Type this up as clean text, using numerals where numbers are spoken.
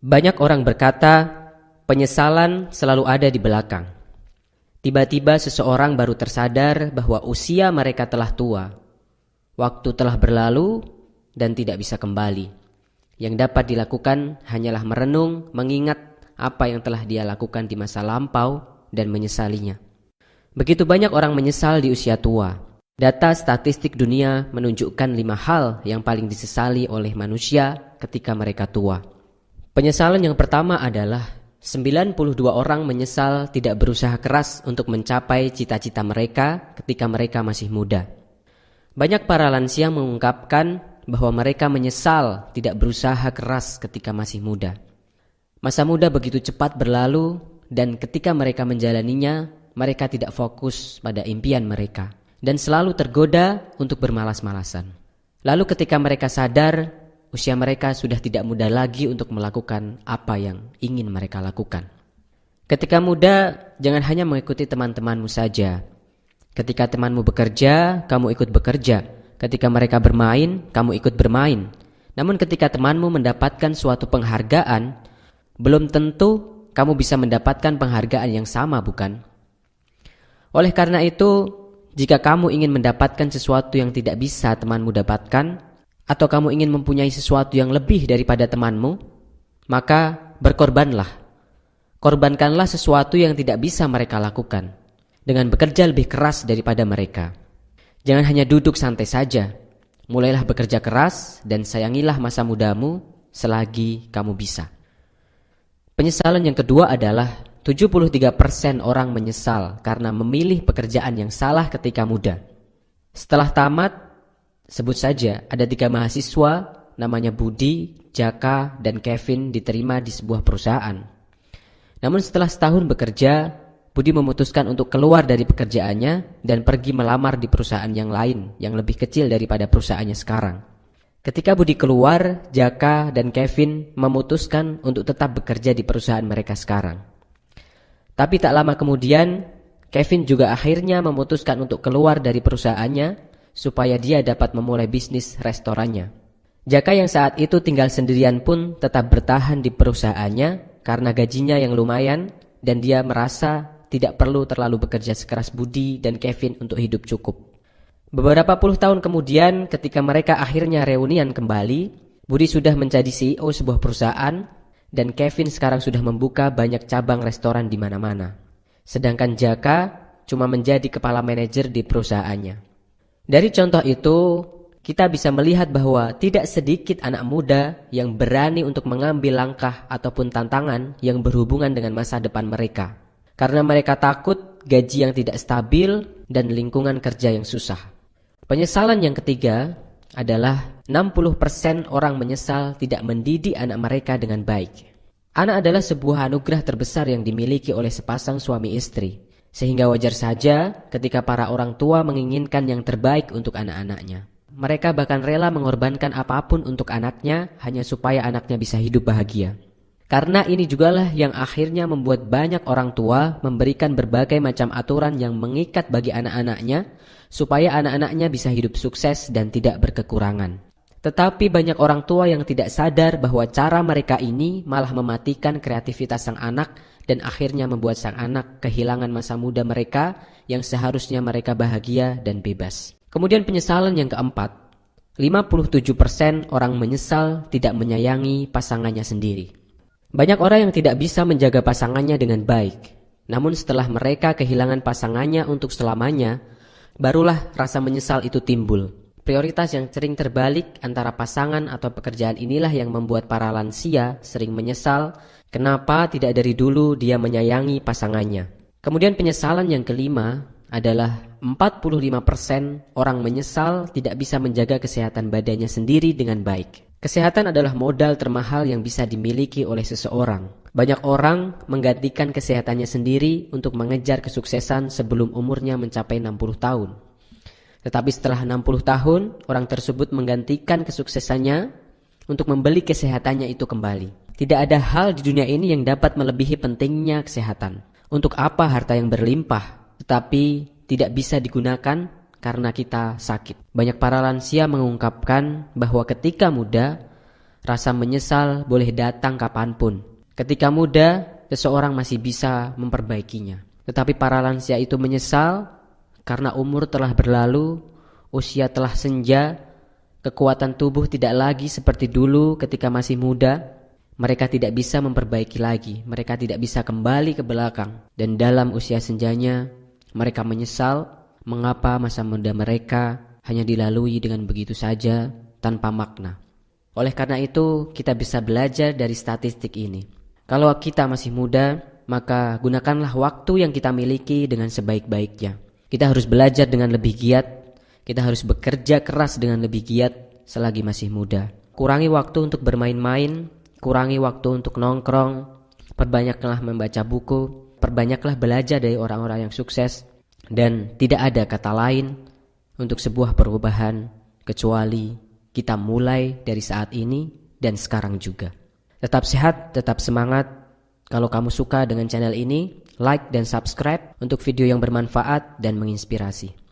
Banyak orang berkata, penyesalan selalu ada di belakang. Tiba-tiba seseorang baru tersadar bahwa usia mereka telah tua. Waktu telah berlalu dan tidak bisa kembali. Yang dapat dilakukan hanyalah merenung, mengingat apa yang telah dia lakukan di masa lampau dan menyesalinya. Begitu banyak orang menyesal di usia tua. Data statistik dunia menunjukkan 5 hal yang paling disesali oleh manusia ketika mereka tua. Penyesalan yang pertama adalah 92 orang menyesal tidak berusaha keras untuk mencapai cita-cita mereka ketika mereka masih muda. Banyak para lansia mengungkapkan bahwa mereka menyesal tidak berusaha keras ketika masih muda. Masa muda begitu cepat berlalu dan ketika mereka menjalaninya, mereka tidak fokus pada impian mereka dan selalu tergoda untuk bermalas-malasan. Lalu ketika mereka sadar, usia mereka sudah tidak muda lagi untuk melakukan apa yang ingin mereka lakukan. Ketika muda, jangan hanya mengikuti teman-temanmu saja. Ketika temanmu bekerja, kamu ikut bekerja. Ketika mereka bermain, kamu ikut bermain. Namun ketika temanmu mendapatkan suatu penghargaan, belum tentu kamu bisa mendapatkan penghargaan yang sama, bukan? Oleh karena itu, jika kamu ingin mendapatkan sesuatu yang tidak bisa temanmu dapatkan, atau kamu ingin mempunyai sesuatu yang lebih daripada temanmu, maka berkorbanlah. Korbankanlah sesuatu yang tidak bisa mereka lakukan, dengan bekerja lebih keras daripada mereka. Jangan hanya duduk santai saja. Mulailah bekerja keras dan sayangilah masa mudamu selagi kamu bisa. Penyesalan yang kedua adalah 73% orang menyesal karena memilih pekerjaan yang salah ketika muda. Setelah tamat, sebut saja ada 3 mahasiswa namanya Budi, Jaka, dan Kevin diterima di sebuah perusahaan. Namun setelah setahun bekerja, Budi memutuskan untuk keluar dari pekerjaannya dan pergi melamar di perusahaan yang lain yang lebih kecil daripada perusahaannya sekarang. Ketika Budi keluar, Jaka dan Kevin memutuskan untuk tetap bekerja di perusahaan mereka sekarang. Tapi tak lama kemudian, Kevin juga akhirnya memutuskan untuk keluar dari perusahaannya supaya dia dapat memulai bisnis restorannya. Jaka yang saat itu tinggal sendirian pun tetap bertahan di perusahaannya karena gajinya yang lumayan dan dia merasa tidak perlu terlalu bekerja sekeras Budi dan Kevin untuk hidup cukup. Beberapa puluh tahun kemudian ketika mereka akhirnya reunian kembali, Budi sudah menjadi CEO sebuah perusahaan dan Kevin sekarang sudah membuka banyak cabang restoran di mana-mana. Sedangkan Jaka cuma menjadi kepala manajer di perusahaannya. Dari contoh itu, kita bisa melihat bahwa tidak sedikit anak muda yang berani untuk mengambil langkah ataupun tantangan yang berhubungan dengan masa depan mereka. Karena mereka takut gaji yang tidak stabil dan lingkungan kerja yang susah. Penyesalan yang ketiga adalah 60% orang menyesal tidak mendidik anak mereka dengan baik. Anak adalah sebuah anugerah terbesar yang dimiliki oleh sepasang suami istri. Sehingga wajar saja ketika para orang tua menginginkan yang terbaik untuk anak-anaknya. Mereka bahkan rela mengorbankan apapun untuk anaknya hanya supaya anaknya bisa hidup bahagia. Karena ini jugalah yang akhirnya membuat banyak orang tua memberikan berbagai macam aturan yang mengikat bagi anak-anaknya supaya anak-anaknya bisa hidup sukses dan tidak berkekurangan. Tetapi banyak orang tua yang tidak sadar bahwa cara mereka ini malah mematikan kreativitas sang anak dan akhirnya membuat sang anak kehilangan masa muda mereka yang seharusnya mereka bahagia dan bebas. Kemudian penyesalan yang keempat, 57% orang menyesal tidak menyayangi pasangannya sendiri. Banyak orang yang tidak bisa menjaga pasangannya dengan baik. Namun setelah mereka kehilangan pasangannya untuk selamanya, barulah rasa menyesal itu timbul. Prioritas yang sering terbalik antara pasangan atau pekerjaan inilah yang membuat para lansia sering menyesal kenapa tidak dari dulu dia menyayangi pasangannya. Kemudian penyesalan yang kelima adalah 45% orang menyesal tidak bisa menjaga kesehatan badannya sendiri dengan baik. Kesehatan adalah modal termahal yang bisa dimiliki oleh seseorang. Banyak orang menggantikan kesehatannya sendiri untuk mengejar kesuksesan sebelum umurnya mencapai 60 tahun. Tetapi setelah 60 tahun, orang tersebut menggantikan kesuksesannya untuk membeli kesehatannya itu kembali. Tidak ada hal di dunia ini yang dapat melebihi pentingnya kesehatan. Untuk apa harta yang berlimpah, tetapi tidak bisa digunakan karena kita sakit. Banyak para lansia mengungkapkan bahwa ketika muda, Rasa menyesal boleh datang kapanpun. Ketika muda, seseorang masih bisa memperbaikinya. Tetapi para lansia itu menyesal karena umur telah berlalu, usia telah senja, kekuatan tubuh tidak lagi seperti dulu ketika masih muda. Mereka tidak bisa memperbaiki lagi, mereka tidak bisa kembali ke belakang. Dan dalam usia senjanya, mereka menyesal mengapa masa muda mereka hanya dilalui dengan begitu saja tanpa makna. Oleh karena itu, kita bisa belajar dari statistik ini. Kalau kita masih muda, maka gunakanlah waktu yang kita miliki dengan sebaik-baiknya. Kita harus belajar dengan lebih giat, kita harus bekerja keras dengan lebih giat selagi masih muda. Kurangi waktu untuk bermain-main, kurangi waktu untuk nongkrong, perbanyaklah membaca buku, perbanyaklah belajar dari orang-orang yang sukses, dan tidak ada kata lain untuk sebuah perubahan kecuali kita mulai dari saat ini dan sekarang juga. Tetap sehat, tetap semangat. Kalau kamu suka dengan channel ini, like dan subscribe untuk video yang bermanfaat dan menginspirasi.